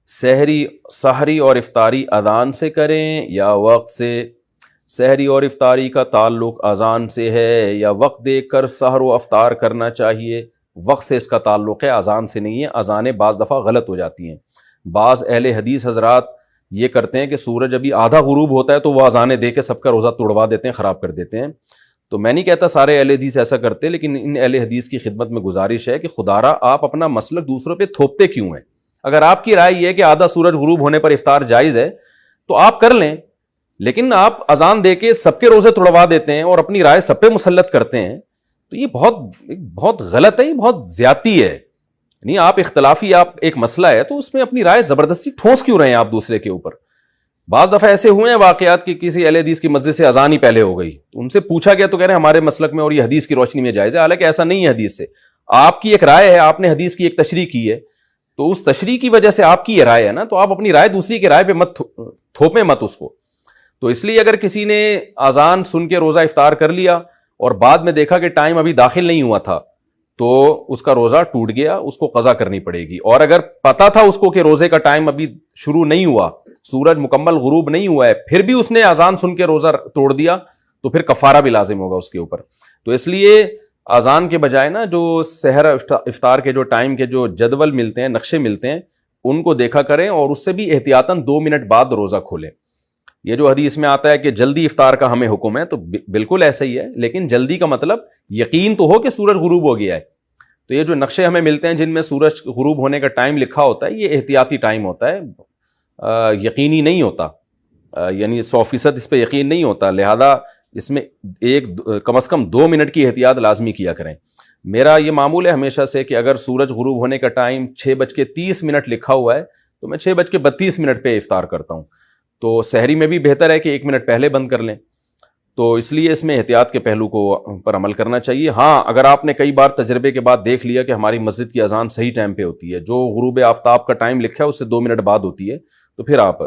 سحری اور افطاری اذان سے کریں یا وقت سے؟ سحری اور افطاری کا تعلق اذان سے ہے یا وقت دیکھ کر سحر و افطار کرنا چاہیے؟ وقت سے اس کا تعلق ہے، اذان سے نہیں ہے۔ اذانیں بعض دفعہ غلط ہو جاتی ہیں۔ بعض اہل حدیث حضرات یہ کرتے ہیں کہ سورج ابھی آدھا غروب ہوتا ہے تو وہ اذانیں دے کے سب کا روزہ توڑوا دیتے ہیں، خراب کر دیتے ہیں۔ تو میں نہیں کہتا سارے اہل حدیث ایسا کرتے، لیکن ان اہل حدیث کی خدمت میں گزارش ہے کہ خدا را آپ اپنا مسلک دوسروں پہ تھوپتے کیوں ہیں؟ اگر آپ کی رائے یہ ہے کہ آدھا سورج غروب ہونے پر افطار جائز ہے تو آپ کر لیں، لیکن آپ اذان دے کے سب کے روزے توڑوا دیتے ہیں اور اپنی رائے سب پہ مسلط کرتے ہیں، تو یہ بہت غلط ہے، یہ بہت زیادتی ہے۔ نہیں، آپ اختلافی آپ ایک مسئلہ ہے تو اس میں اپنی رائے زبردستی ٹھونس کیوں رہے ہیں آپ دوسرے کے اوپر؟ بعض دفعہ ایسے ہوئے ہیں واقعات کہ کسی اہل حدیث کی مسجد سے اذان ہی پہلے ہو گئی، ان سے پوچھا گیا تو کہہ رہے ہیں ہمارے مسلک میں اور یہ حدیث کی روشنی میں جائز ہے، حالانکہ ایسا نہیں ہے حدیث سے۔ آپ کی ایک رائے ہے، آپ نے حدیث کی ایک تشریح کی ہے، تو اس تشریح کی وجہ سے آپ کی یہ رائے ہے نا، تو آپ اپنی رائے دوسری کی رائے پہ مت تھوپیں مت اس کو۔ تو اس لیے اگر کسی نے اذان سن کے روزہ افطار کر لیا اور بعد میں دیکھا کہ ٹائم ابھی داخل نہیں ہوا تھا تو اس کا روزہ ٹوٹ گیا، اس کو قضا کرنی پڑے گی۔ اور اگر پتا تھا اس کو کہ روزے کا ٹائم ابھی شروع نہیں ہوا، سورج مکمل غروب نہیں ہوا ہے، پھر بھی اس نے اذان سن کے روزہ توڑ دیا تو پھر کفارہ بھی لازم ہوگا اس کے اوپر۔ تو اس لیے اذان کے بجائے نا جو سحر افطار کے جو ٹائم کے جو جدول ملتے ہیں، نقشے ملتے ہیں، ان کو دیکھا کریں اور اس سے بھی احتیاطاً 2 منٹ بعد روزہ کھولیں۔ یہ جو حدیث میں آتا ہے کہ جلدی افطار کا ہمیں حکم ہے، تو بالکل ایسا ہی ہے، لیکن جلدی کا مطلب یقین تو ہو کہ سورج غروب ہو گیا ہے۔ تو یہ جو نقشے ہمیں ملتے ہیں جن میں سورج غروب ہونے کا ٹائم لکھا ہوتا ہے، یہ احتیاطی ٹائم ہوتا ہے، یقینی نہیں ہوتا، یعنی 100% اس پہ یقین نہیں ہوتا، لہذا اس میں کم از کم 2 منٹ کی احتیاط لازمی کیا کریں۔ میرا یہ معمول ہے ہمیشہ سے کہ اگر سورج غروب ہونے کا ٹائم 6:30 لکھا ہوا ہے تو میں 6:32 پہ افطار کرتا ہوں۔ تو سحری میں بھی بہتر ہے کہ 1 منٹ پہلے بند کر لیں۔ تو اس لیے اس میں احتیاط کے پہلو کو پر عمل کرنا چاہیے۔ ہاں، اگر آپ نے کئی بار تجربے کے بعد دیکھ لیا کہ ہماری مسجد کی اذان صحیح ٹائم پہ ہوتی ہے، جو غروب آفتاب کا ٹائم لکھا ہے اس سے 2 منٹ بعد ہوتی ہے، تو پھر آپ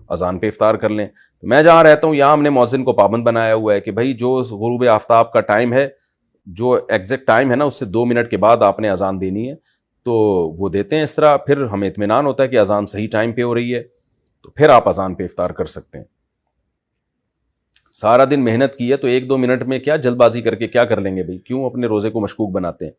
اذان پہ افطار کر لیں۔ میں جہاں رہتا ہوں یہاں ہم نے مؤذن کو پابند بنایا ہوا ہے کہ بھائی جو غروب آفتاب کا ٹائم ہے، جو ایگزیکٹ ٹائم ہے نا، اس سے 2 منٹ کے بعد آپ نے اذان دینی ہے، تو وہ دیتے ہیں۔ اس طرح پھر ہمیں اطمینان ہوتا ہے کہ اذان صحیح ٹائم پہ ہو رہی ہے، تو پھر آپ اذان پہ افطار کر سکتے ہیں۔ سارا دن محنت کی ہے تو 1-2 منٹ میں کیا جلد بازی کر کے کیا کر لیں گے بھائی؟ کیوں اپنے روزے کو مشکوک بناتے ہیں؟